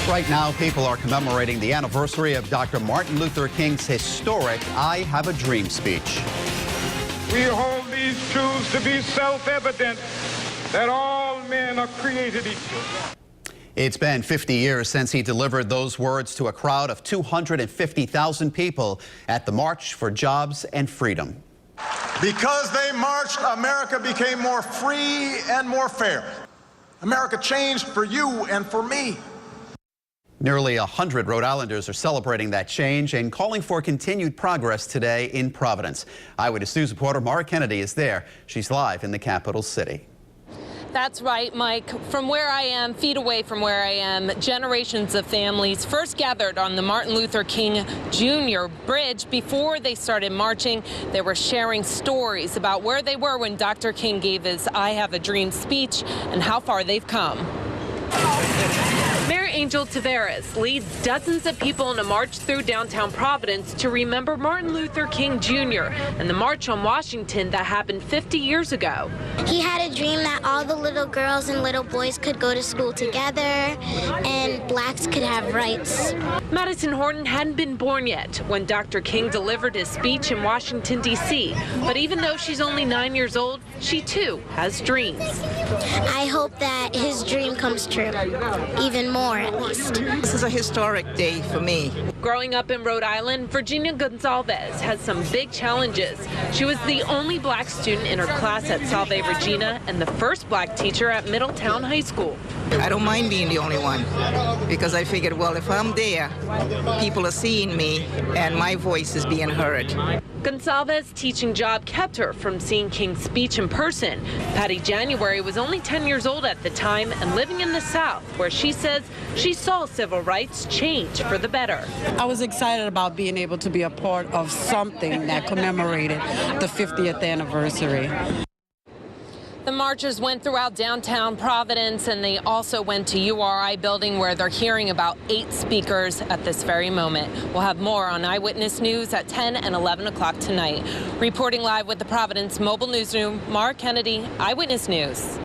Right now, people are commemorating the anniversary of Dr. Martin Luther King's historic I Have a Dream speech. We hold these truths to be self-evident, that all men are created equal. It's been 50 years since he delivered those words to a crowd of 250,000 people at the March for Jobs and Freedom. Because they marched, America became more free and more fair. America changed for you and for me. Nearly 100 Rhode Islanders are celebrating that change and calling for continued progress today in Providence. Eyewitness News reporter Mara Kennedy is there. She's live in the capital city. That's right, Mike. From where I am, feet away from where I am, generations of families first gathered on the Martin Luther King Jr. Bridge. Before they started marching, they were sharing stories about where they were when Dr. King gave his I Have a Dream speech and how far they've come. Mayor Angel Taveras leads dozens of people in a march through downtown Providence to remember Martin Luther King Jr. and the March on Washington that happened 50 years ago. He had a dream that all the little girls and little boys could go to school together and blacks could have rights. Madison Horton hadn't been born yet when Dr. King delivered his speech in Washington, D.C. But even though she's only 9 years old, she too has dreams. I hope that his dream comes true, even more at least. This is a historic day for me. Growing up in Rhode Island, Virginia Gonzalez has some big challenges. She was the only black student in her class at Salve Regina and the first black teacher at Middletown High School. I don't mind being the only one because I figured, well, if I'm there, people are seeing me and my voice is being heard. Gonzalez's teaching job kept her from seeing King's speech in person. Patty January was only 10 years old at the time and living in the South, where she says she saw civil rights change for the better. I was excited about being able to be a part of something that commemorated the 50th anniversary. The marchers went throughout downtown Providence, and they also went to URI building where they're hearing about 8 speakers at this very moment. We'll have more on Eyewitness News at 10 and 11 o'clock tonight. Reporting live with the Providence Mobile Newsroom, Mara Kennedy, Eyewitness News.